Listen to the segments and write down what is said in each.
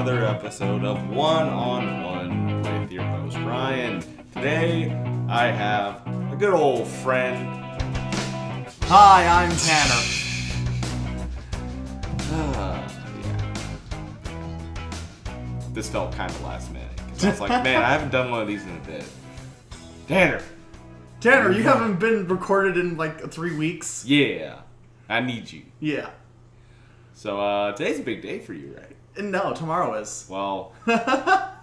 another episode of One on One with your host Ryan. Today I have a good old friend. Hi, I'm Tanner. Yeah. This felt kind of last minute. 'Cause I was like, man, I haven't done one of these in a bit. Tanner, You haven't been recorded in like 3 weeks? yeah, I need you. Yeah. So today's a big day for you, right? No, tomorrow is. Well,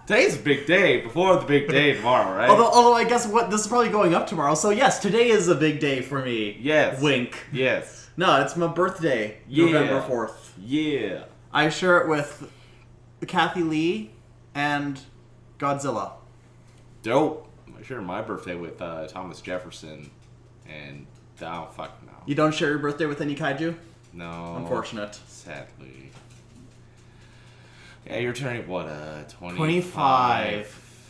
today's a big day before the big day tomorrow, right? Although I guess this is probably going up tomorrow, so yes, today is a big day for me. Yes. Wink. Yes. No, it's my birthday, Yeah. November 4th. Yeah. I share it with Kathy Lee and Godzilla. Dope. I share my birthday with Thomas Jefferson and oh fuck no. You don't share your birthday with any kaiju? No. Unfortunate. Sadly. Yeah, you're turning what, 25.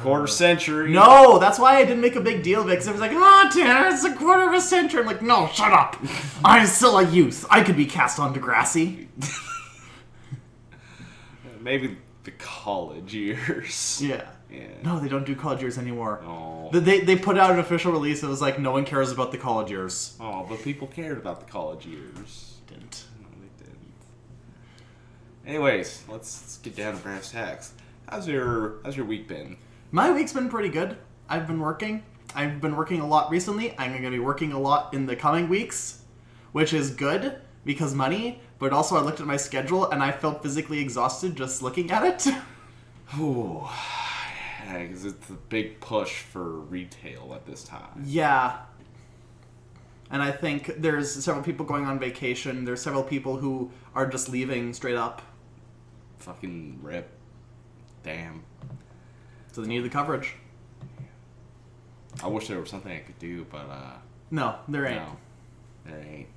Quarter century. No, that's why I didn't make a big deal of it, because it was like, oh, Tanner, it's a quarter of a century. I'm like, no, shut up. I'm still a youth. I could be cast on Degrassi. Maybe the college years. Yeah. Yeah. No, they don't do college years anymore. Oh. They put out an official release that was like, no one cares about the college years. Oh, but people cared about the college years. Didn't. No, they didn't. Anyways, let's get down to brass tacks. How's your week been? My week's been pretty good. I've been working a lot recently. I'm going to be working a lot in the coming weeks, which is good because money, but also I looked at my schedule and I felt physically exhausted just looking at it. Ooh. Yeah, because it's a big push for retail at this time. Yeah. And I think there's several people going on vacation. There's several people who are just leaving straight up. Fucking rip. Damn. So they need the coverage. I wish there was something I could do, but No, there ain't. no. There ain't.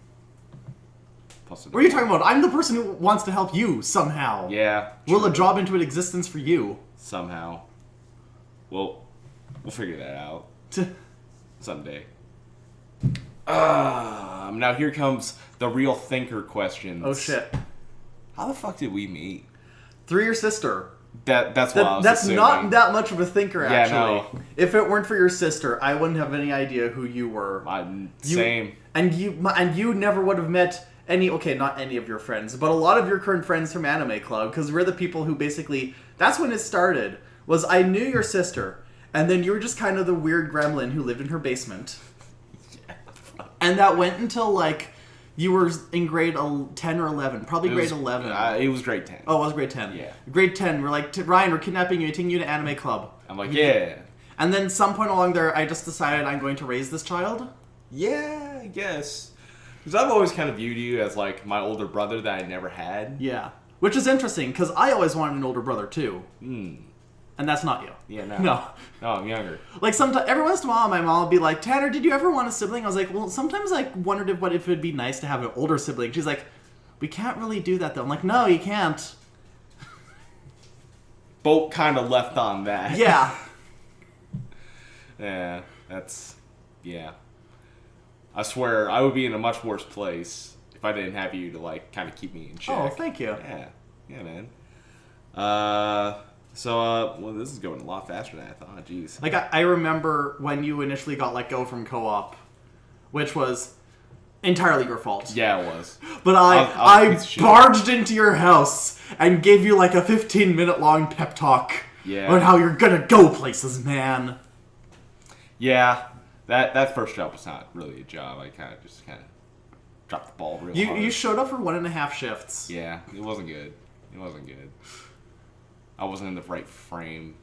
Plus, What are you talking about? I'm the person who wants to help you somehow. Yeah. Will true. a job into existence for you? Somehow. We'll figure that out someday. Now here comes the real thinker questions. Oh shit. How the fuck did we meet? Through your sister. That's what I was That's assuming. not that much of a thinker, Yeah, actually. no. If it weren't for your sister, I wouldn't have any idea who you were. Same. And you never would have met not any of your friends, but a lot of your current friends from Anime Club, because we're the people who basically, that's when it started, was I knew your sister, and then you were just kind of the weird gremlin who lived in her basement. Yeah. And that went until, like, you were in grade 10 or 11, probably grade 11. It was grade 10. Oh, it was grade 10. Yeah. Grade 10, we're like, Ryan, we're kidnapping you, taking you to Anime Club. I'm like, yeah. And then some point along there, I just decided I'm going to raise this child. Yeah, I guess. Because I've always kind of viewed you as, like, my older brother that I never had. Yeah. Which is interesting, because I always wanted an older brother, too. And that's not you. Yeah, no. No. No, I'm younger. Like, sometimes, every once in a while, my mom would be like, Tanner, did you ever want a sibling? I was like, well, sometimes I wondered if it would be nice to have an older sibling. She's like, we can't really do that, though. I'm like, no, you can't. Both kind of left on that. Yeah. Yeah, yeah. I swear, I would be in a much worse place if I didn't have you to, like, kind of keep me in check. Oh, thank you. Yeah, man. Well, this is going a lot faster than I thought. Jeez. Like, I remember when you initially got let go from co-op, which was entirely your fault. Yeah, it was. But I was a I piece of shit. barged into your house and gave you like a 15-minute long pep talk on how you're gonna go places, man. Yeah, that first job was not really a job. I kind of dropped the ball real hard. You showed up for 1.5 shifts. Yeah, it wasn't good. I wasn't in the right frame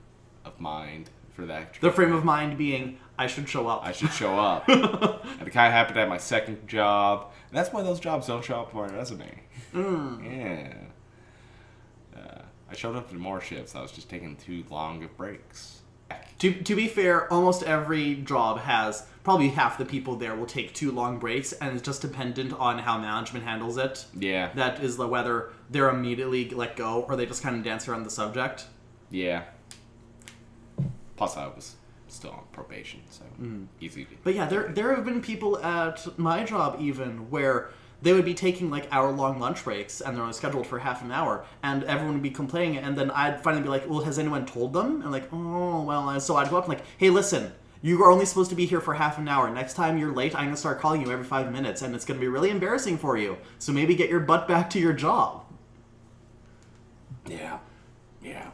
of mind for that job. The frame of mind being, I should show up. I should show up. And it kind of happened to have my second job. And that's why those jobs don't show up on my resume. Yeah. I showed up to more shifts. I was just taking too long of breaks. To be fair, almost every job has, probably half the people there will take too long breaks, and it's just dependent on how management handles it. Yeah. That is whether they're immediately let go or they just kind of dance around the subject. Yeah. Plus, I was still on probation, so easy to... But yeah, there have been people at my job even where they would be taking like hour-long lunch breaks, and they're only scheduled for half an hour, and everyone would be complaining, and then I'd finally be like, well, has anyone told them? And like, oh, well, and so I'd go up and like, hey, listen, you are only supposed to be here for half an hour. Next time you're late, I'm going to start calling you every 5 minutes, and it's going to be really embarrassing for you. So maybe get your butt back to your job. Yeah. Yeah.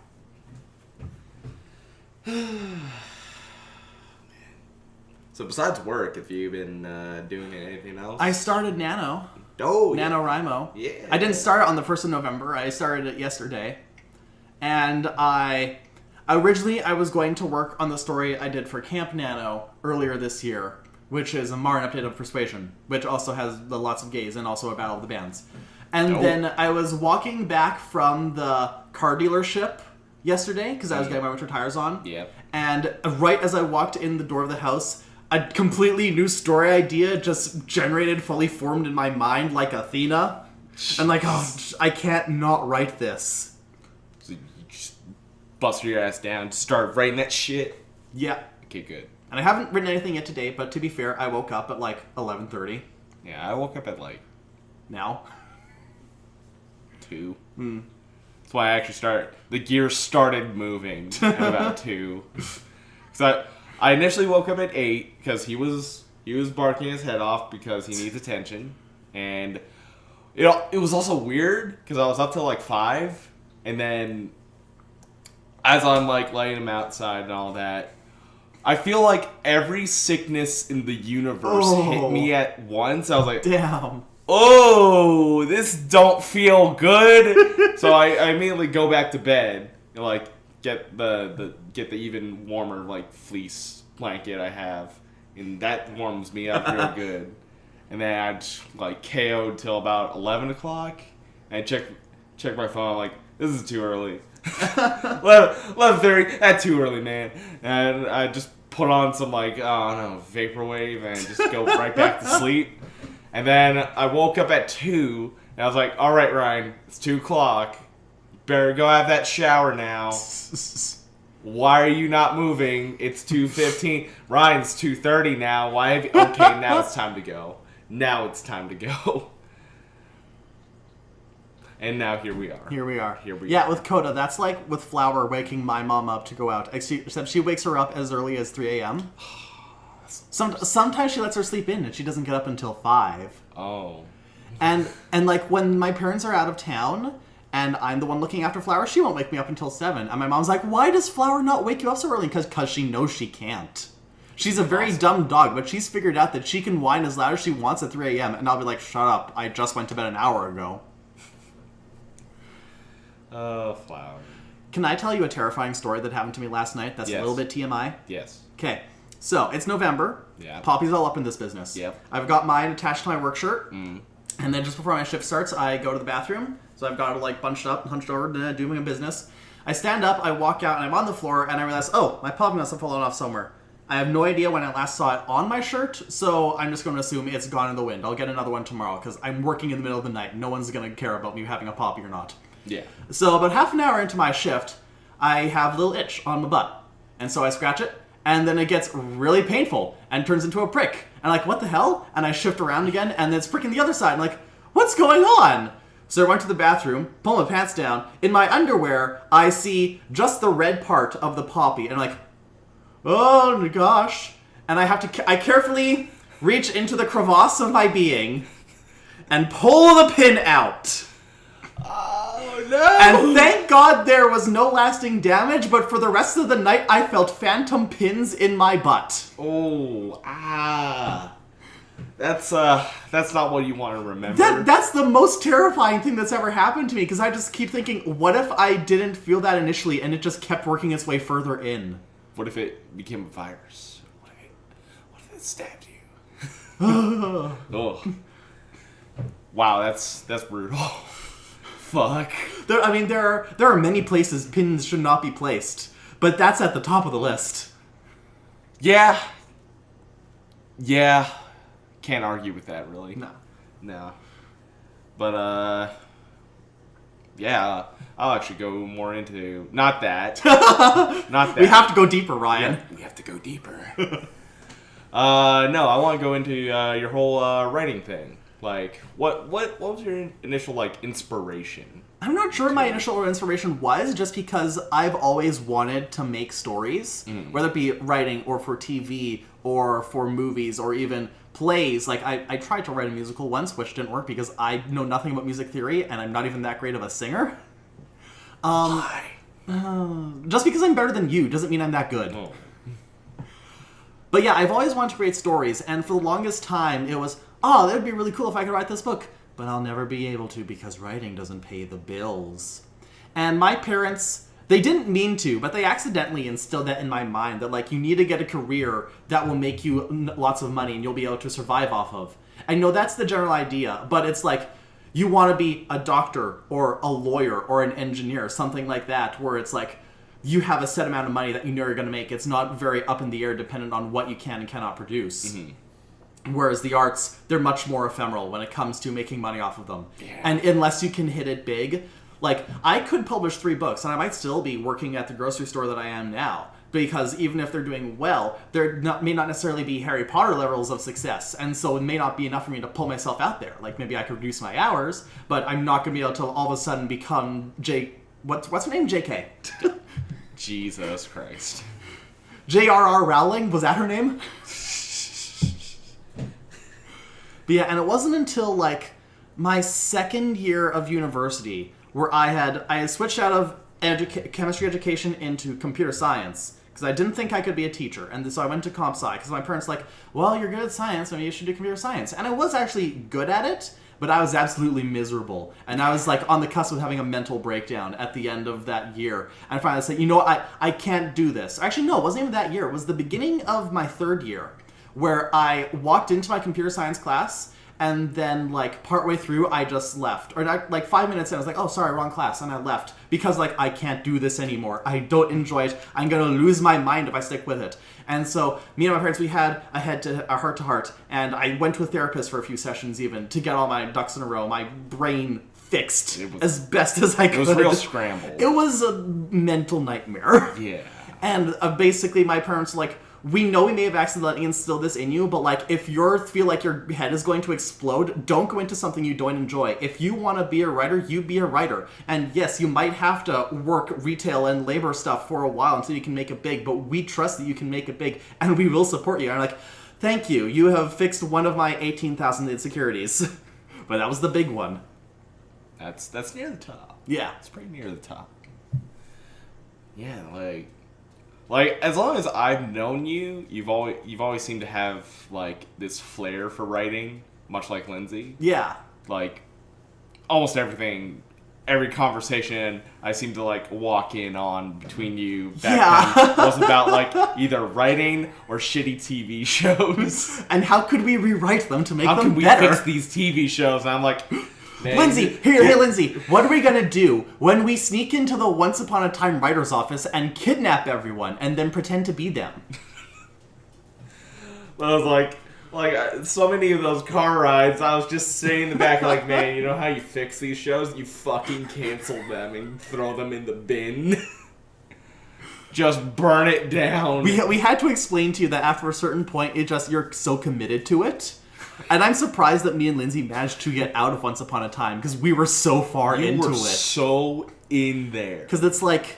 So besides work, have you been doing anything else? I started Nano. Oh, yeah. NaNoWriMo. Yeah. I didn't start it on the 1st of November. I started it yesterday. And originally I was going to work on the story I did for Camp Nano earlier this year, which is a Marin update of Persuasion, which also has the lots of gays and also a Battle of the Bands. And then I was walking back from the car dealership yesterday, because I was getting my winter tires on. Yep. And right as I walked in the door of the house, a completely new story idea just generated, fully formed in my mind like Athena. And like, oh, I can't not write this. So you just bust your ass down, start writing that shit. Yeah. Okay, good. And I haven't written anything yet today, but to be fair, I woke up at like 11:30. Yeah, I woke up at like Now. 2. That's why I actually the gears started moving at about 2. Because I initially woke up at 8 because he was barking his head off because he needs attention, and it was also weird because I was up till like 5, and then as I'm like letting him outside and all that, I feel like every sickness in the universe hit me at once. I was like, damn. Oh, this don't feel good. So I immediately go back to bed and like get the even warmer like fleece blanket I have, and that warms me up real good. And then I just like KO'd till about 11 o'clock. And I check my phone. I'm like, this is too early. 11:30. That's too early, man. And I just put on some like I don't know, vaporwave and just go right back to sleep. And then I woke up at 2, and I was like, all right, Ryan, it's 2 o'clock. Better go have that shower now. Why are you not moving? It's 2:15. Ryan, it's 2:30 now. Why have you... Okay, now it's time to go. Now it's time to go. And now here we are. Here we are. Yeah, with Coda, that's like with Flower waking my mom up to go out. Except she wakes her up as early as 3 a.m. Sometimes she lets her sleep in and she doesn't get up until 5. Oh. And like when my parents are out of town and I'm the one looking after Flower, she won't wake me up until 7. And my mom's like, why does Flower not wake you up so early? Because she knows she can't. She's a very dumb dog, but she's figured out that she can whine as loud as she wants at 3 a.m. And I'll be like, shut up, I just went to bed an hour ago. Oh, Flower. Can I tell you a terrifying story that happened to me last night that's a little bit TMI? Yes. Okay. So, it's November. Yeah. Poppy's all up in this business. Yep. I've got mine attached to my work shirt. And then just before my shift starts, I go to the bathroom. So I've got it like bunched up, hunched over, doing my business. I stand up, I walk out, and I'm on the floor, and I realize, oh, my poppy must have fallen off somewhere. I have no idea when I last saw it on my shirt, so I'm just going to assume it's gone in the wind. I'll get another one tomorrow, because I'm working in the middle of the night. No one's going to care about me having a poppy or not. Yeah. So about half an hour into my shift, I have a little itch on my butt. And so I scratch it, and then it gets really painful and turns into a prick. And I'm like, what the hell? And I shift around again, and then it's pricking the other side. I'm like, what's going on? So I went to the bathroom, pull my pants down. In my underwear, I see just the red part of the poppy. And I'm like, oh my gosh. And I carefully reach into the crevasse of my being and pull the pin out. Oh, no! And thank God there was no lasting damage, but for the rest of the night, I felt phantom pins in my butt. Oh, That's not what you want to remember. That's the most terrifying thing that's ever happened to me, because I just keep thinking, what if I didn't feel that initially, and it just kept working its way further in? What if it became a virus? What if it stabbed you? Oh. Wow, that's brutal. Fuck. There are many places pins should not be placed, but that's at the top of the list. Yeah. Can't argue with that, really. No. But, yeah, I'll actually go more into... Not that. We have to go deeper, Ryan. Yeah, we have to go deeper. No, I want to go into your whole writing thing. Like, what was your initial, like, inspiration? I'm not sure my initial inspiration was, just because I've always wanted to make stories, whether it be writing or for TV or for movies or even plays. Like, I tried to write a musical once, which didn't work because I know nothing about music theory and I'm not even that great of a singer. Why? Just because I'm better than you doesn't mean I'm that good. Oh. But yeah, I've always wanted to create stories, and for the longest time it was, oh, that would be really cool if I could write this book. But I'll never be able to because writing doesn't pay the bills. And my parents, they didn't mean to, but they accidentally instilled that in my mind, that like, you need to get a career that will make you lots of money and you'll be able to survive off of. I know that's the general idea, but it's like, you want to be a doctor or a lawyer or an engineer, something like that, where it's like, you have a set amount of money that you know you're going to make. It's not very up in the air dependent on what you can and cannot produce. Whereas the arts, they're much more ephemeral when it comes to making money off of them. Yeah. And unless you can hit it big, like, I could publish 3 books and I might still be working at the grocery store that I am now. Because even if they're doing well, may not necessarily be Harry Potter levels of success. And so it may not be enough for me to pull myself out there. Like, maybe I could reduce my hours, but I'm not going to be able to all of a sudden become what's her name? JK. Jesus Christ. J.R.R. Rowling? Was that her name? But yeah, and it wasn't until, like, my second year of university where I had switched out of chemistry education into computer science, because I didn't think I could be a teacher. And so I went to comp sci, because my parents were like, well, you're good at science, maybe you should do computer science. And I was actually good at it, but I was absolutely miserable. And I was, like, on the cusp of having a mental breakdown at the end of that year. And I finally said, you know what, I can't do this. Actually, no, it wasn't even that year. It was the beginning of my 3rd year, where I walked into my computer science class, and then, like, partway through, I just left. Or, like, 5 minutes in, I was like, oh, sorry, wrong class, and I left. Because, like, I can't do this anymore. I don't enjoy it. I'm gonna lose my mind if I stick with it. And so, me and my parents, we had a heart-to-heart, and I went to a therapist for a few sessions, even, to get all my ducks in a row, my brain fixed as best as I could. It was real scrambled. It was a mental nightmare. Yeah. And basically, my parents were like, we know we may have accidentally instilled this in you, but, like, if you feel like your head is going to explode, don't go into something you don't enjoy. If you want to be a writer, you be a writer. And yes, you might have to work retail and labor stuff for a while until you can make it big, but we trust that you can make it big, and we will support you. And I'm like, thank you. You have fixed one of my 18,000 insecurities. But that was the big one. That's near the top. Yeah. It's pretty near the top. Yeah, like, as long as I've known you, you've always seemed to have, like, this flair for writing, much like Lindsay. Yeah. Like, almost everything, every conversation I seem to, like, walk in on between you back then was about, like, either writing or shitty TV shows. And how could we rewrite them to make them better? How can we fix these TV shows? And I'm like... Man, Lindsay, hey Lindsay, what are we gonna do when we sneak into the Once Upon a Time writer's office and kidnap everyone and then pretend to be them? I was like so many of those car rides, I was just sitting in the back like, man, you know how you fix these shows? You fucking cancel them and throw them in the bin. Just burn it down. We had to explain to you that after a certain point, you're so committed to it. And I'm surprised that me and Lindsay managed to get out of Once Upon a Time, because we were so far into it. So in there. Because it's like,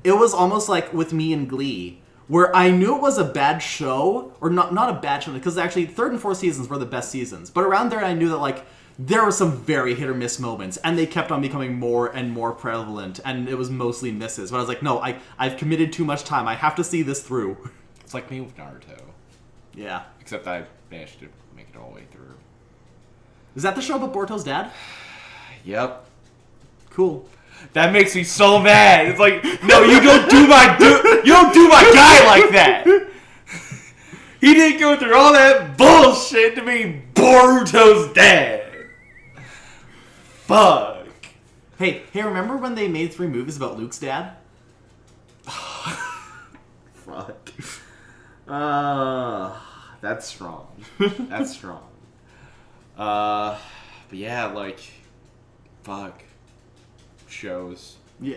it was almost like with me and Glee, where I knew it was a bad show, or not a bad show, because actually 3rd and 4th seasons were the best seasons. But around there I knew that, like, there were some very hit or miss moments, and they kept on becoming more and more prevalent, and it was mostly misses. But I was like, no, I've committed too much time. I have to see this through. It's like me with Naruto. Yeah. Except I managed to make it all the way through. Is that the show about Boruto's dad? Yep. Cool. That makes me so mad. It's like, no, you don't do my guy like that. He didn't go through all that bullshit to be Boruto's dad. Fuck. Hey, remember when they made 3 movies about Luke's dad? Fuck. That's strong. That's strong. But yeah, like, fuck. Shows. Yeah.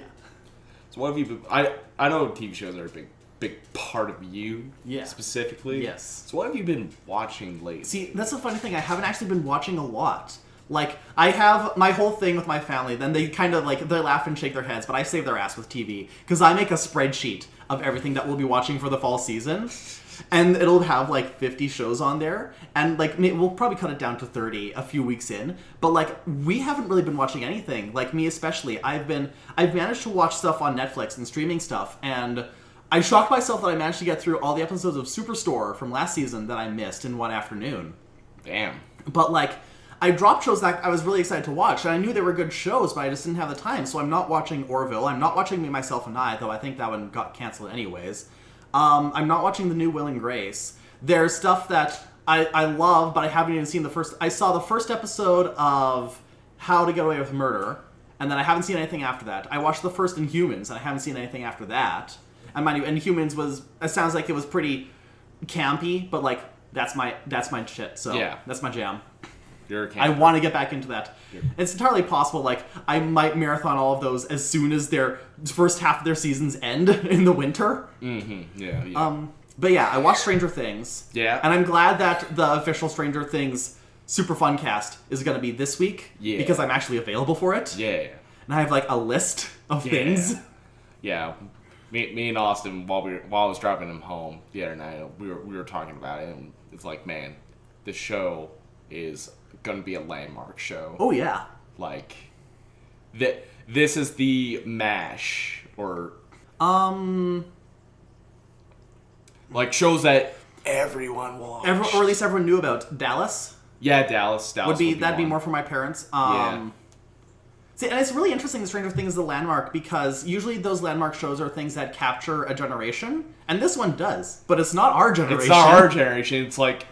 So what have you been... I know TV shows are a big big part of you, specifically. Yes. So what have you been watching lately? See, that's the funny thing. I haven't actually been watching a lot. Like, I have my whole thing with my family, then they kind of, like, they laugh and shake their heads, but I save their ass with TV. Because I make a spreadsheet of everything that we'll be watching for the fall season. And it'll have, like, 50 shows on there. And, like, we'll probably cut it down to 30 a few weeks in. But, like, we haven't really been watching anything. Like, me especially. I've managed to watch stuff on Netflix and streaming stuff. And I shocked myself that I managed to get through all the episodes of Superstore from last season that I missed in one afternoon. Damn. But, like, I dropped shows that I was really excited to watch, and I knew they were good shows, but I just didn't have the time. So I'm not watching Orville. I'm not watching Me, Myself, and I, though I think that one got canceled anyways. I'm not watching the new Will and Grace. There's stuff that I love, but I haven't even seen the first... I saw the first episode of How to Get Away with Murder, and then I haven't seen anything after that. I watched the first Inhumans, and I haven't seen anything after that. And mind you, Inhumans was... It sounds like it was pretty campy, but, like, that's my shit, so yeah. That's my jam. I want to get back into that. It's entirely possible, like, I might marathon all of those as soon as their first half of their seasons end in the winter. Mm-hmm. Yeah. But yeah, I watched Stranger Things. Yeah. And I'm glad that the official Stranger Things Super Fun Cast is going to be this week. Yeah. Because I'm actually available for it. Yeah. And I have, like, a list of things. Yeah. Me and Austin, while I was driving him home the other night, we were talking about it, and it's like, man, the show is gonna be a landmark show. Oh yeah. Like, this is the MASH, or like shows that everyone watched, or at least everyone knew about. Dallas. Yeah, Dallas would be more for my parents. See, and it's really interesting that Stranger Things is a landmark, because usually those landmark shows are things that capture a generation, and this one does, but it's not our generation. It's not our generation. It's like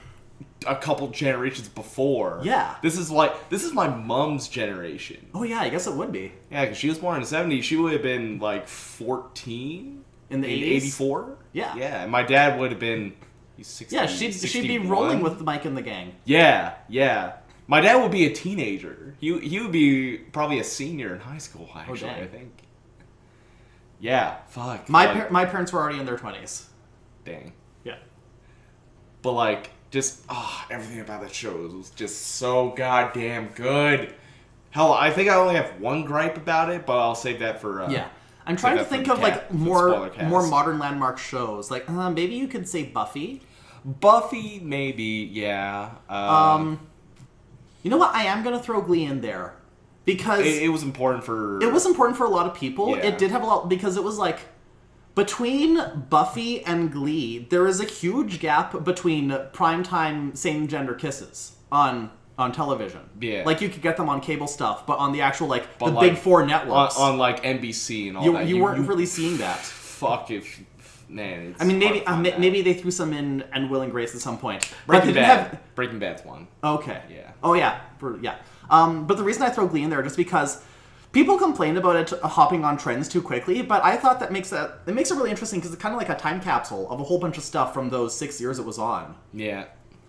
a couple generations before. Yeah. This is my mom's generation. Oh yeah, I guess it would be. Yeah, because she was born in the 70s. She would have been like 14 in the 80s. 84. Yeah. Yeah, and my dad would have been 60. Yeah, she'd be rolling with Mike and the gang. Yeah, yeah. My dad would be a teenager. He would be probably a senior in high school, actually, I think. Yeah, fuck. My parents were already in their 20s. Dang. Yeah. But like, just everything about that show was just so goddamn good. Hell, I think I only have one gripe about it, but I'll save that for I'm trying to think of like more modern landmark shows. Like maybe you could say Buffy. Buffy, maybe, yeah. You know what? I am gonna throw Glee in there because it was important for a lot of people. Yeah. It did have a lot, because it was like, between Buffy and Glee, there is a huge gap between primetime same-gender kisses on television. Yeah. Like, you could get them on cable stuff, but on the actual, like, big four networks. On like, NBC and all that. You weren't really seeing that. Fuck if... Man, it's... I mean, maybe they threw some in and Will and Grace at some point. Breaking Bad's one. Okay. Yeah. Oh, yeah. Yeah. But the reason I throw Glee in there, just because... People complain about it hopping on trends too quickly, but I thought it makes it really interesting, because it's kind of like a time capsule of a whole bunch of stuff from those 6 years it was on. Yeah.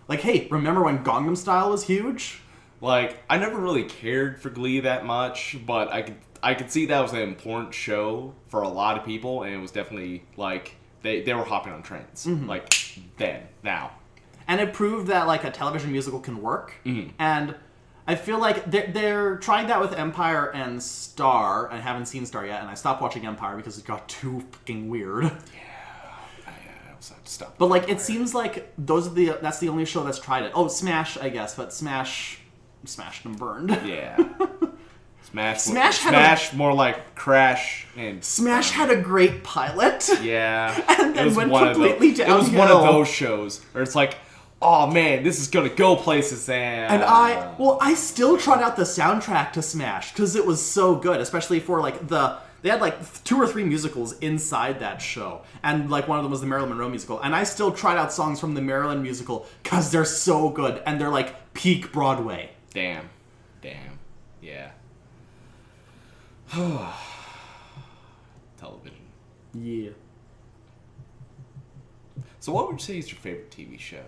Like, hey, remember when Gangnam Style was huge? Like, I never really cared for Glee that much, but I could see that was an important show for a lot of people, and it was definitely, like, they were hopping on trends. Mm-hmm. Like, then, now. And it proved that, like, a television musical can work, mm-hmm. and... I feel like they're trying that with Empire and Star. I haven't seen Star yet, and I stopped watching Empire because it got too fucking weird. Yeah, I also had to stop. But like, it seems like that's the only show that's tried it. Oh, Smash, I guess, but Smashed and burned. Yeah. Smash more like Crash, and Smash had a great pilot. Yeah, and then went completely downhill. It was one of those shows where it's like, oh man, this is gonna go places, and I still trot out the soundtrack to Smash because it was so good, especially for like they had like 2 or 3 musicals inside that show, and like one of them was the Marilyn Monroe musical, and I still tried out songs from the Marilyn musical because they're so good, and they're like peak Broadway. Damn, yeah. Television. Yeah. So what would you say is your favorite TV show?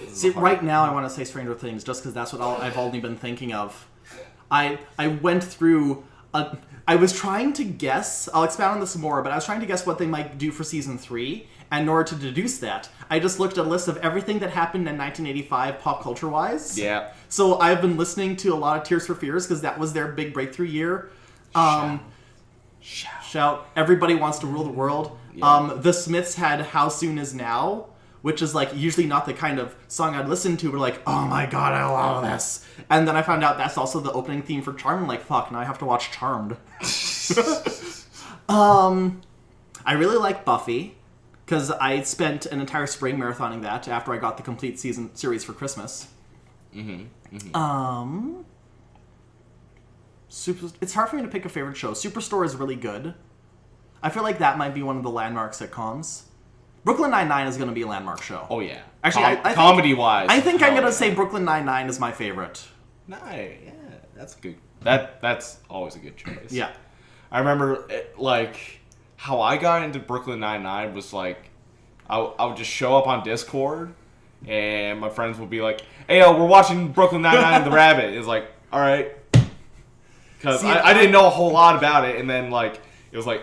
See, right now I want to say Stranger Things, just because that's what I've only been thinking of. I went through I was trying to guess. I'll expound on this more, but I was trying to guess what they might do for season 3. And in order to deduce that, I just looked at a list of everything that happened in 1985 pop culture wise. Yeah. So I've been listening to a lot of Tears for Fears because that was their big breakthrough year. Shout. Everybody Wants to Rule the World. Yeah. The Smiths had How Soon Is Now, which is like usually not the kind of song I'd listen to, but like, oh my god, I love this. And then I found out that's also the opening theme for Charmed. I'm like, fuck, now I have to watch Charmed. I really like Buffy. Because I spent an entire spring marathoning that after I got the complete series for Christmas. It's hard for me to pick a favorite show. Superstore is really good. I feel like that might be one of the landmark sitcoms. Brooklyn Nine-Nine is going to be a landmark show. Oh, yeah. Actually, comedy-wise. I think I'm going to say Brooklyn Nine-Nine is my favorite. Nice. Yeah, that's good. That's always a good choice. Yeah. I remember, how I got into Brooklyn Nine-Nine was like, I would just show up on Discord, and my friends would be like, "Hey, we're watching Brooklyn Nine-Nine and the Rabbit." It's like, all right, because I didn't know a whole lot about it, and then like it was like,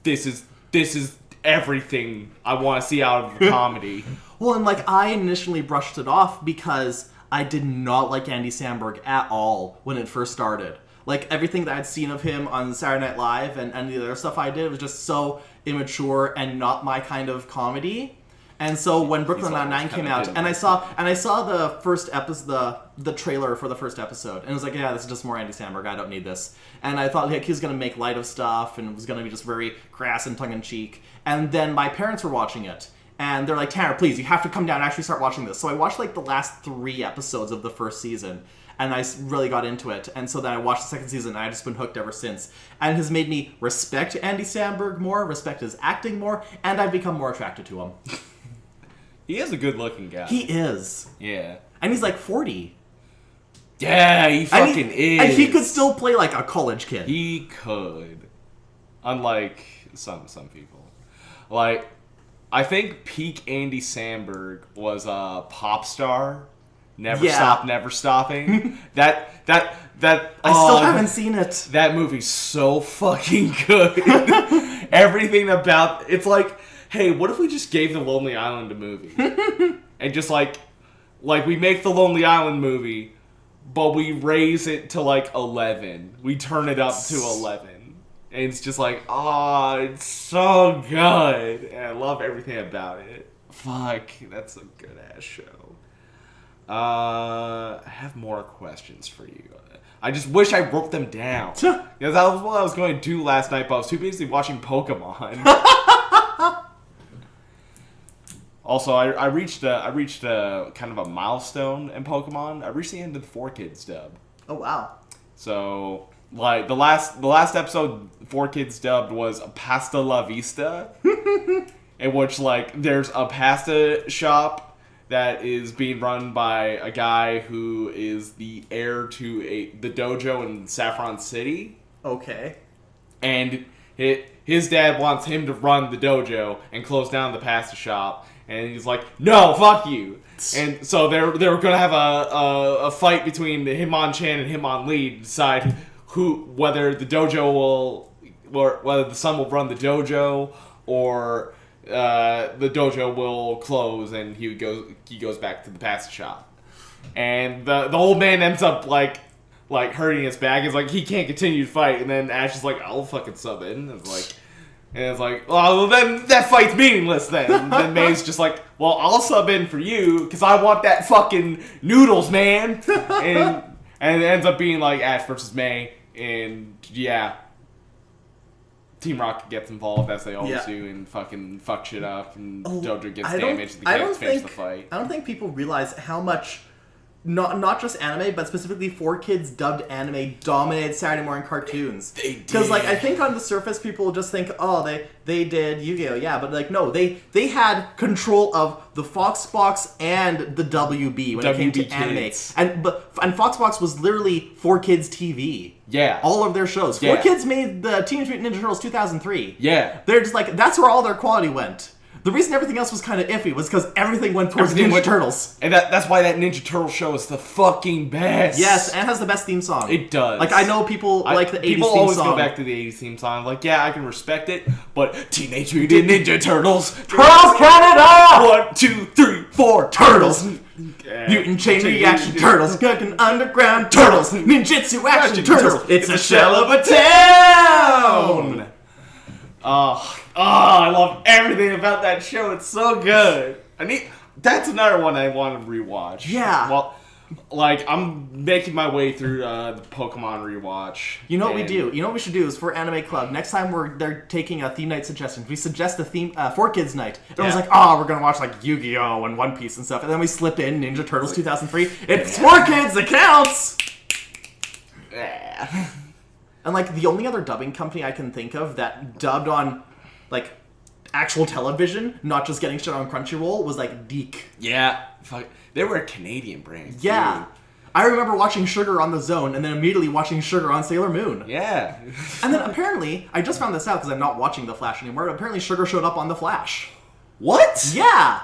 this is everything I want to see out of a comedy. Well, and like I initially brushed it off because I did not like Andy Samberg at all when it first started. Like, everything that I'd seen of him on Saturday Night Live and the other stuff I did was just so immature and not my kind of comedy. And so when Brooklyn Nine-Nine came out, and I saw the first episode, the trailer for the first episode, and it was like, yeah, this is just more Andy Samberg, I don't need this. And I thought, like, he was going to make light of stuff, and it was going to be just very crass and tongue-in-cheek. And then my parents were watching it, and they're like, Tanner, please, you have to come down and actually start watching this. So I watched, like, the last 3 episodes of the first season, and I really got into it. And so then I watched the second season, and I've just been hooked ever since. And it has made me respect Andy Samberg more, respect his acting more, and I've become more attracted to him. He is a good-looking guy. He is. Yeah. And he's like 40. Yeah, he fucking is. And he could still play like a college kid. He could. Unlike some people. Like, I think peak Andy Samberg was a pop star. Never Stop, Never Stopping. that I still haven't seen it. That movie's so fucking good. Everything about it's like, hey, what if we just gave the Lonely Island a movie? And just like we make the Lonely Island movie, but we raise it to like 11. We turn it up to 11. And it's just like, it's so good. And I love everything about it. Fuck, that's a good ass show. I have more questions for you. I just wish I wrote them down. Because that was what I was going to do last night, but I was too busy watching Pokemon. Also, I reached a kind of a milestone in Pokemon. I reached the end of the 4Kids dub. Oh wow! So, like the last episode, 4Kids dubbed was Pasta La Vista, in which like there's a pasta shop that is being run by a guy who is the heir to the dojo in Saffron City. Okay. And his dad wants him to run the dojo and close down the pasta shop. And he's like, no, fuck you. And so they were going to have a fight between Hitmonchan and Hitmonlee to decide whether the dojo whether the son will run the dojo or the dojo will close and he goes back to the pasta shop. And the old man ends up like hurting his back. It's like he can't continue to fight. And then Ash is like, I'll fucking sub in. And it's like, well, then that fight's meaningless then. And then May's just like, well, I'll sub in for you because I want that fucking noodles, man. And it ends up being like Ash versus May. And yeah, Team Rocket gets involved as they always do and fucking fuck shit up. And Dojo gets damaged and they can't finish the fight. I don't think people realize how much... Not just anime, but specifically 4Kids dubbed anime dominated Saturday morning cartoons. They did. Because, like, I think on the surface people just think, oh, they did Yu-Gi-Oh! Yeah, but, like, no, they had control of the Foxbox and the WB when it came to anime. And Foxbox was literally 4Kids TV. Yeah. All of their shows. 4Kids made the Teenage Mutant Ninja Turtles 2003. Yeah. They're just like, that's where all their quality went. The reason everything else was kind of iffy was because everything went towards Everything Ninja went- Turtles. And that's why that Ninja Turtle show is the fucking best. Yes, and has the best theme song. It does. Like, I know people like the 80s people theme always song. go back to the 80s theme song. Like, yeah, I can respect it, but Teenage Mutant Ninja Turtles. Turtles Canada! 1, 2, 3, 4, turtles. Yeah. Mutant Chain Reaction Turtles, Cooking Underground Turtles, Ninjutsu Action Turtles. It's a shell of a town. Oh, I love everything about that show. It's so good. That's another one I want to rewatch. Yeah. Well, like, I'm making my way through the Pokemon rewatch. You know what we do? You know what we should do is for Anime Club, next time they're taking a theme night suggestions, we suggest a theme, for kids night. Everyone's like, oh, we're going to watch like Yu-Gi-Oh! And One Piece and stuff. And then we slip in Ninja Turtles 2003. It's for kids, it counts! Yeah. And like the only other dubbing company I can think of that dubbed on like actual television, not just getting shit on Crunchyroll, was like Deke. Yeah. Fuck. They were a Canadian brand. Yeah. Too. I remember watching Sugar on The Zone and then immediately watching Sugar on Sailor Moon. Yeah. And then apparently, I just found this out because I'm not watching The Flash anymore, apparently Sugar showed up on The Flash. What? Yeah!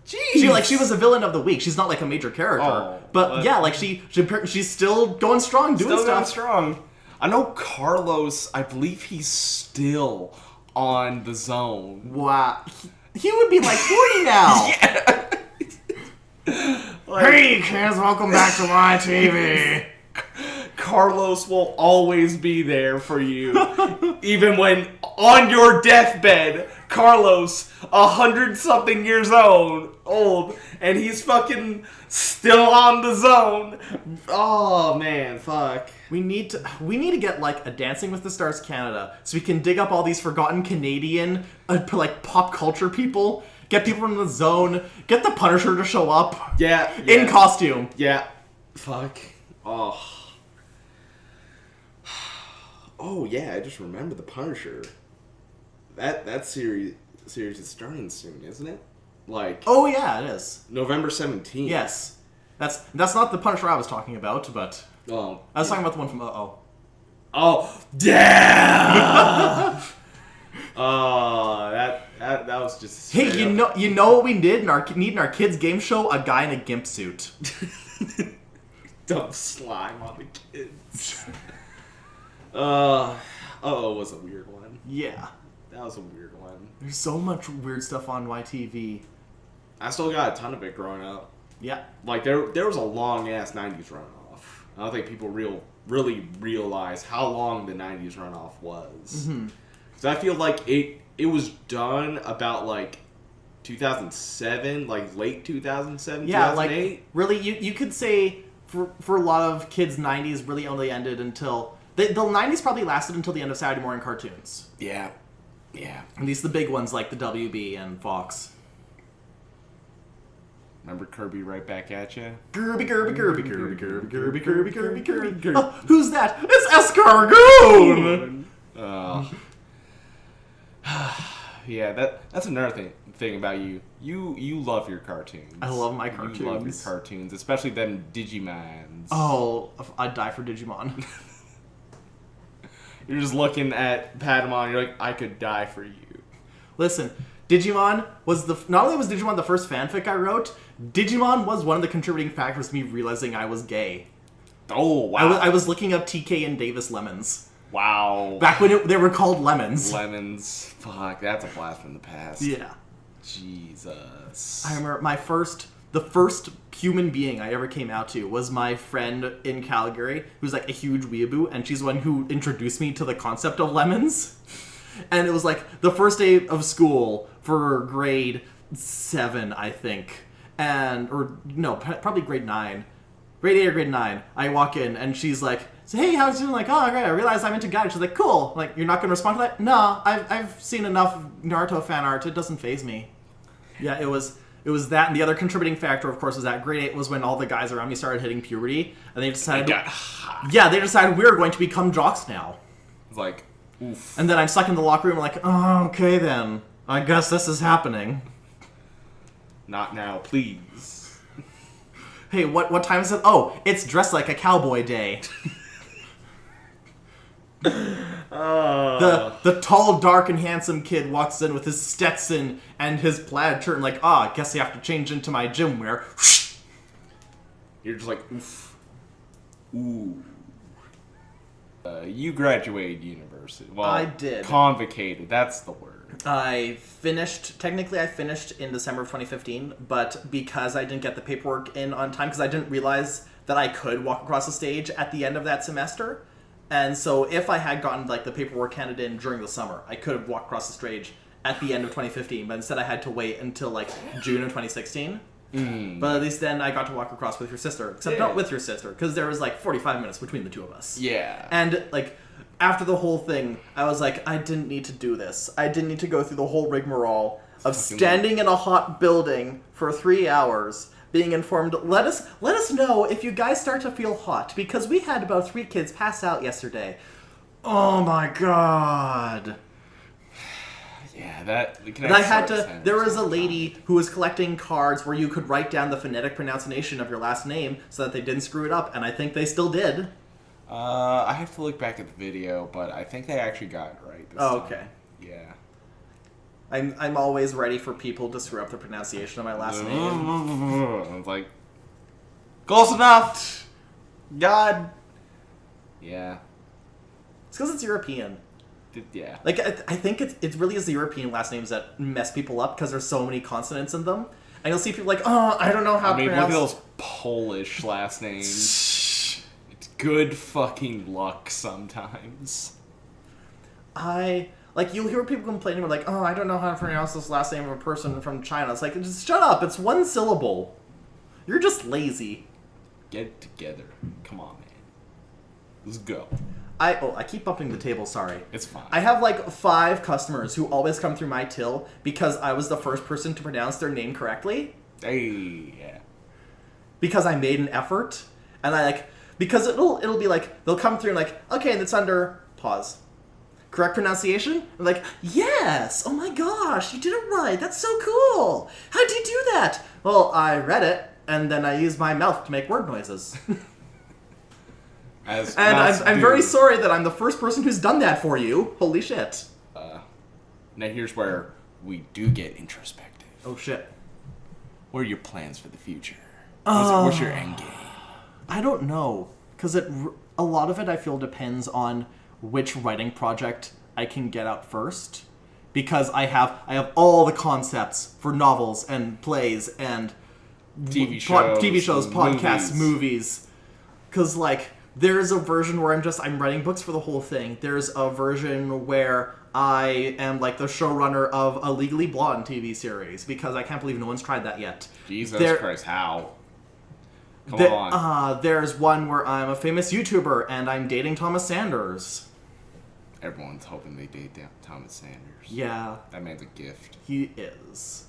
Jeez. She was a villain of the week. She's not like a major character. Oh, but yeah, like she's still going strong, doing Still stuff. going strong. I know Carlos, I believe he's still on The Zone. Wow. He would be like 40 now. Hey kids, welcome back to my TV. Carlos will always be there for you. Even when on your deathbed, Carlos, 100-something years old, and he's fucking still on The Zone. Oh man, fuck. We need to get like a Dancing with the Stars Canada so we can dig up all these forgotten Canadian like pop culture people, get people from The Zone, get the Punisher to show up. Yeah. In costume. Yeah. Fuck. Oh. Oh yeah, I just remember the Punisher. That series is starting soon, isn't it? Like Oh yeah, it is. November 17th. Yes. That's not the Punisher I was talking about, but Oh. I was talking about the one from Uh-Oh. Oh, yeah. Oh, that was just. Hey, you know what we need in our kids game show? A guy in a gimp suit. Dump slime on the kids. Was a weird one. Yeah. That was a weird one. There's so much weird stuff on YTV. I still got a ton of it growing up. Yeah. Like there was a long ass 90s runoff. I don't think people really realize how long the 90s runoff was. Mm-hmm. So I feel like it was done about like 2007, like late 2007, Yeah, 2008. like really, you could say for a lot of kids, 90s really only ended until the 90s probably lasted until the end of Saturday morning cartoons. Yeah. Yeah. At least the big ones like the WB and Fox. Remember Kirby Right Back at You? Kirby. Oh, who's that? It's Escargoon! Yeah, that's another thing about you. You love your cartoons. I love my cartoons. You love your cartoons, especially them Digimons. Oh, I'd die for Digimon. You're just looking at Patamon, you're like, I could die for you. Listen, Digimon was not only was Digimon the first fanfic I wrote, Digimon was one of the contributing factors to me realizing I was gay. Oh, wow. I was looking up TK and Davis lemons. Wow. Back when they were called lemons. Lemons. Fuck, that's a blast from the past. Yeah. Jesus. I remember the first human being I ever came out to was my friend in Calgary, who's like a huge weeaboo, and she's the one who introduced me to the concept of lemons. And it was like the first day of school for grade 7, I think. Probably grade 9. Grade 8 or grade 9. I walk in and she's like, so, hey, how's you doing? Like, oh, great, I realized I'm into guys. She's like, cool. I'm like, you're not going to respond to that? No, I've seen enough Naruto fan art. It doesn't faze me. Yeah, it was that, and the other contributing factor, of course, was that grade 8 was when all the guys around me started hitting puberty, and they decided, they decided we're going to become jocks now. It's like, oof. And then I'm stuck in the locker room, like, oh, okay then, I guess this is happening. Not now, please. Hey, what time is it? Oh, it's dressed like a cowboy day. The tall, dark, and handsome kid walks in with his Stetson and his plaid shirt and like, I guess I have to change into my gym wear. You're just like, oof. Ooh. You graduated university. Well, I did. Convocated, that's the word. I finished in December of 2015, but because I didn't get the paperwork in on time, because I didn't realize that I could walk across the stage at the end of that semester. And so if I had gotten like the paperwork handed in during the summer, I could have walked across the stage at the end of 2015, but instead I had to wait until like June of 2016. But at least then I got to walk across with your sister, except not with your sister, because there was like 45 minutes between the two of us. Yeah. And like after the whole thing, I was like, I didn't need to do this. I didn't need to go through the whole rigmarole of standing in a hot building for 3 hours, being informed, let us know if you guys start to feel hot, because we had about 3 kids pass out yesterday. Oh my god. Yeah, that... And I had to... There was a lady who was collecting cards where you could write down the phonetic pronunciation of your last name so that they didn't screw it up, and I think they still did. I have to look back at the video, but I think they actually got it right this time. Okay. Yeah. I'm always ready for people to screw up the pronunciation of my last name. I was like, close enough! God! Yeah. It's because it's European. Yeah. Like, I think it really is the European last names that mess people up because there's so many consonants in them. And you'll see people like, oh, I don't know how to pronounce... look at those Polish last names. It's good fucking luck sometimes. Like, you'll hear people complaining, like, oh, I don't know how to pronounce this last name of a person from China. It's like, just shut up. It's one syllable. You're just lazy. Get it together. Come on, man. Let's go. I keep bumping the table, sorry. It's fine. I have, like, 5 customers who always come through my till because I was the first person to pronounce their name correctly. Hey, yeah. Because I made an effort. And I, like... Because it'll be, like... They'll come through and, like, okay, and it's under... Pause. Correct pronunciation? I'm like, yes! Oh my gosh, you did it right! That's so cool! How'd you do that? Well, I read it, and then I used my mouth to make word noises. And I'm very sorry that I'm the first person who's done that for you. Holy shit. Now here's where we do get introspective. Oh shit. What are your plans for the future? What's your end game? I don't know. Because a lot of it I feel depends on which writing project I can get out first. Because I have all the concepts for novels and plays and TV shows, podcasts, movies. Because, like, there's a version where I'm writing books for the whole thing. There's a version where I am, like, the showrunner of a Legally Blonde TV series. Because I can't believe no one's tried that yet. Jesus Christ, how? Come on. There's one where I'm a famous YouTuber and I'm dating Thomas Sanders. Everyone's hoping they date Thomas Sanders. Yeah. That man's a gift. He is.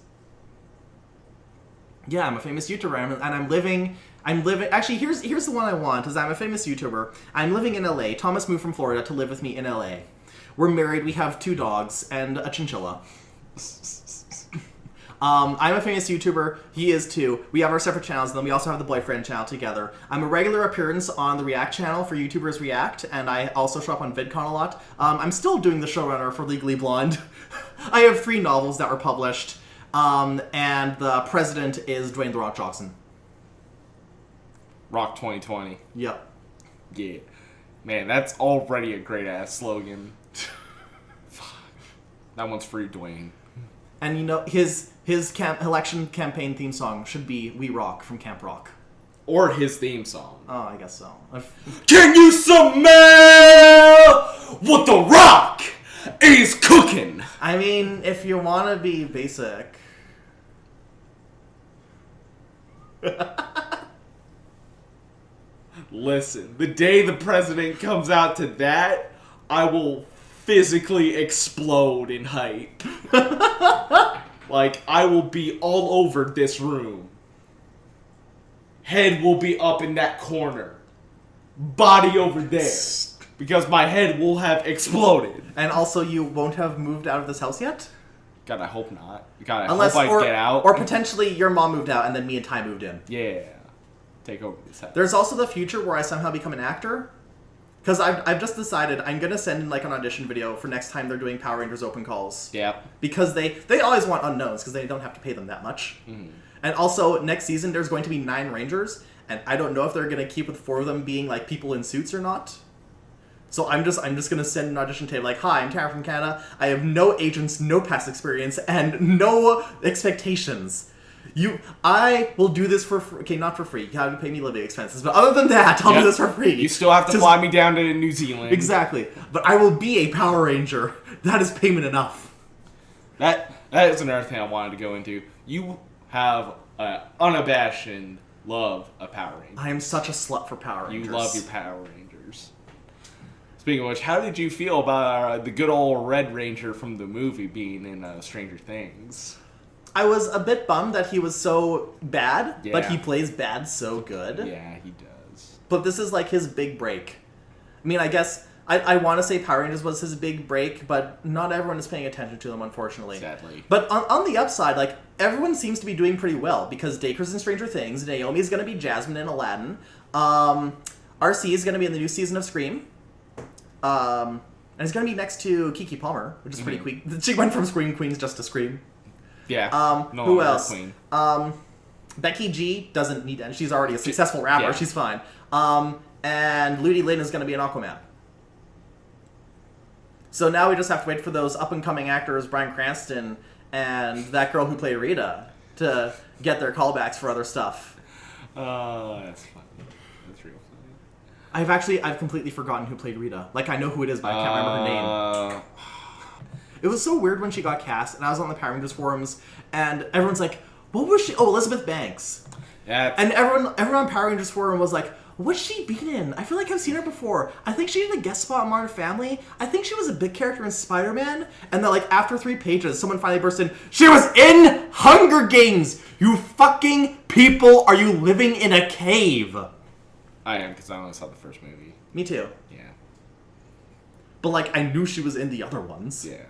Yeah, I'm a famous YouTuber, and I'm living. Actually, here's the one I want. Is I'm a famous YouTuber. I'm living in LA. Thomas moved from Florida to live with me in LA. We're married. We have 2 dogs and a chinchilla. I'm a famous YouTuber. He is too. We have our separate channels, and then we also have the boyfriend channel together. I'm a regular appearance on the React channel for YouTubers React, and I also show up on VidCon a lot. I'm still doing the showrunner for Legally Blonde. I have 3 novels that were published, and the president is Dwayne "The Rock" Johnson. Rock 2020. Yep. Yeah. Man, that's already a great-ass slogan. That one's free, Dwayne. And you know, his election campaign theme song should be "We Rock" from Camp Rock. Or his theme song. Oh, I guess so. Can you smell what The Rock is cooking? I mean, if you want to be basic. Listen, the day the president comes out to that, I will physically explode in hype. Like, I will be all over this room. Head will be up in that corner. Body over there. Because my head will have exploded. And also, you won't have moved out of this house yet? God, I hope not. God, I hope I get out. Or potentially your mom moved out and then me and Ty moved in. Yeah. Take over this house. There's also the future where I somehow become an actor. Because I've just decided I'm going to send in like an audition video for next time they're doing Power Rangers open calls. Yeah. Because they always want unknowns because they don't have to pay them that much. Mm. And also, next season there's going to be 9 Rangers, and I don't know if they're going to keep with 4 of them being like people in suits or not. So I'm just going to send an audition tape like, hi, I'm Tara from Canada. I have no agents, no past experience, and no expectations. I will do this for free. Okay, not for free. You have to pay me living expenses. But other than that, I'll do this for free. You still have to fly me down to New Zealand. Exactly. But I will be a Power Ranger. That is payment enough. That is another thing I wanted to go into. You have an unabashed love of Power Rangers. I am such a slut for Power Rangers. You love your Power Rangers. Speaking of which, how did you feel about the good old Red Ranger from the movie being in Stranger Things? I was a bit bummed that he was so bad, but he plays bad so good. Yeah, he does. But this is like his big break. I mean, I guess I want to say Power Rangers was his big break, but not everyone is paying attention to them, unfortunately. Sadly. But on the upside, like, everyone seems to be doing pretty well, because Dacre's in Stranger Things, Naomi's going to be Jasmine in Aladdin, RC is going to be in the new season of Scream, and it's going to be next to Keke Palmer, which is pretty quick. She went from Scream Queens just to Scream. Yeah. Who else? Queen. Becky G doesn't need that. She's already a successful rapper. Yeah. She's fine. And Ludi Lin is going to be an Aquaman. So now we just have to wait for those up-and-coming actors, Bryan Cranston and that girl who played Rita, to get their callbacks for other stuff. That's funny. That's real funny. I've completely forgotten who played Rita. Like, I know who it is, but I can't remember her name. It was so weird when she got cast, and I was on the Power Rangers forums, and everyone's like, what was she? Oh, Elizabeth Banks. Yeah. And everyone on Power Rangers forum was like, what's she been in? I feel like I've seen her before. I think she did a guest spot on Modern Family. I think she was a big character in Spider-Man. And then, like, after 3 pages, someone finally burst in, she was in Hunger Games! You fucking people, are you living in a cave? I am, because I only saw the first movie. Me too. Yeah. But, like, I knew she was in the other ones. Yeah.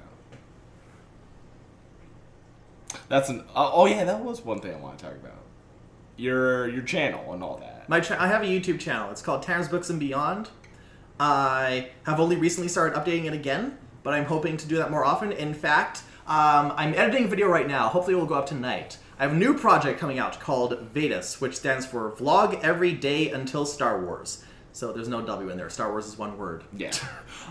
That's that was one thing I want to talk about. Your channel and all that. I have a YouTube channel. It's called Tanner's Books and Beyond. I have only recently started updating it again, but I'm hoping to do that more often. In fact, I'm editing a video right now. Hopefully it will go up tonight. I have a new project coming out called Vedas, which stands for Vlog Every Day Until Star Wars. So there's no W in there. Star Wars is one word. Yeah.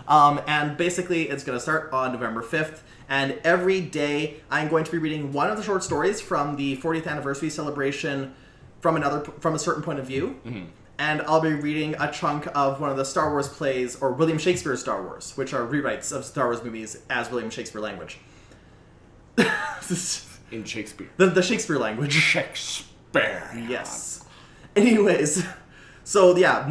And basically, it's going to start on November 5th. And every day, I'm going to be reading one of the short stories from the 40th anniversary celebration from a certain point of view. Mm-hmm. And I'll be reading a chunk of one of the Star Wars plays, or William Shakespeare's Star Wars, which are rewrites of Star Wars movies as William Shakespeare language. In Shakespeare. The Shakespeare language. Shakespeare. Yes. Anyways, so yeah,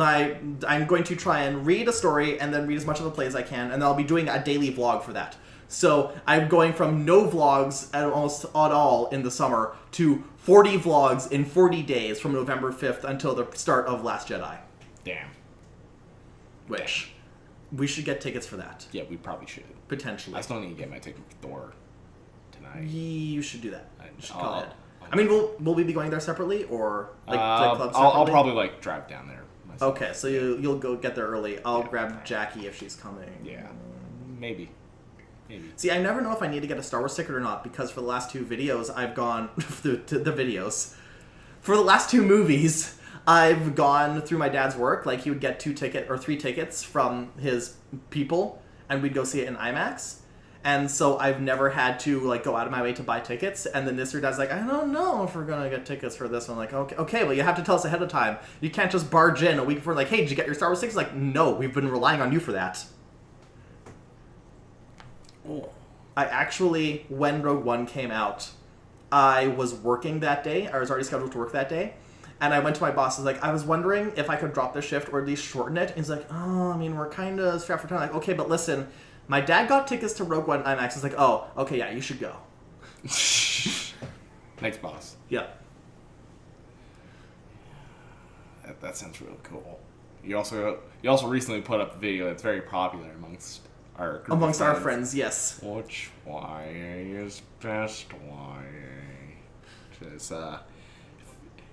I'm going to try and read a story and then read as much of the play as I can, and I'll be doing a daily vlog for that. So I'm going from no vlogs almost at all in the summer to 40 vlogs in 40 days from November 5th until the start of Last Jedi. Damn. Which, we should get tickets for that. Yeah, we probably should. Potentially. I still need to get my ticket for Thor tonight. You should do that. You should go ahead. I mean, will we be going there separately, or like club separately? I'll probably drive down there myself. Okay, so you'll go get there early. I'll grab Jackie if she's coming. Yeah, maybe. See, I never know if I need to get a Star Wars ticket or not, because for the last 2 videos, I've gone to the videos. For the last 2 movies, I've gone through my dad's work. Like, he would get 3 tickets from his people, and we'd go see it in IMAX. And so I've never had to go out of my way to buy tickets. And then this year, Dad's like, I don't know if we're gonna get tickets for this one. I'm like, okay, well, you have to tell us ahead of time. You can't just barge in a week before, hey, did you get your Star Wars tickets? Like, no, we've been relying on you for that. Oh. I actually, when Rogue One came out, I was working that day. I was already scheduled to work that day. And I went to my boss. I was like, I was wondering if I could drop the shift or at least shorten it. And he's like, oh, I mean, we're kind of strapped for time. I'm like, okay, but listen, my dad got tickets to Rogue One IMAX. He's like, oh, okay, yeah, you should go. Thanks, boss. Yeah. That sounds really cool. You also recently put up a video that's very popular amongst our group amongst our friends, yes. Which YA is best YA? Because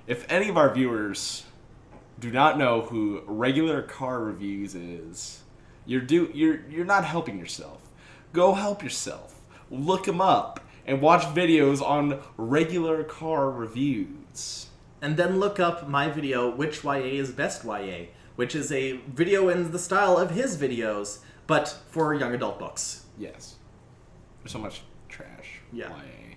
if any of our viewers do not know who Regular Car Reviews is, you're not helping yourself. Go help yourself. Look him up and watch videos on Regular Car Reviews. And then look up my video, Which YA is Best YA, which is a video in the style of his videos, but for young adult books. Yes. There's so much trash. Yeah. YA.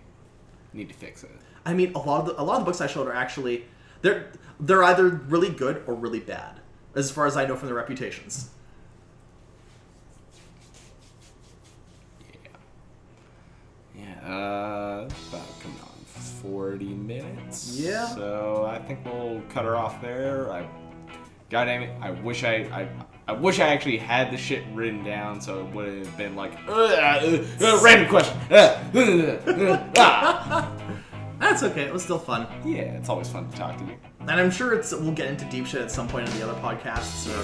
Need to fix it. I mean, a lot of the books I showed are actually they're either really good or really bad, as far as I know from their reputations. Yeah. About coming on 40 minutes. Yeah. So I think we'll cut her off there. God damn it! I wish I actually had the shit written down, so it would have been like random question. That's okay. It was still fun. Yeah, it's always fun to talk to you. And I'm sure we'll get into deep shit at some point in the other podcasts. Or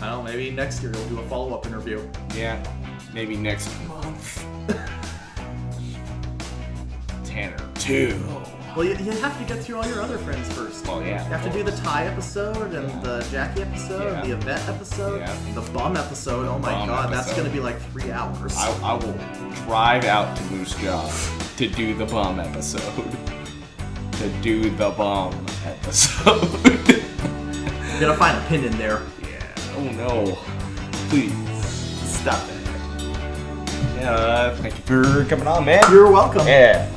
I don't know, maybe next year we'll do a follow-up interview. Yeah, maybe next month. Tanner 2. Well, you have to get through all your other friends first. Well, yeah. You have to do the Ty episode and the Jackie episode and the event episode, the bum episode. Oh my god, that's going to be like 3 hours. I will drive out to Moose Jaw to do the bum episode. You gotta find a pin in there. Yeah. Oh no. Please stop that. Yeah. Thank you for coming on, man. You're welcome. Yeah.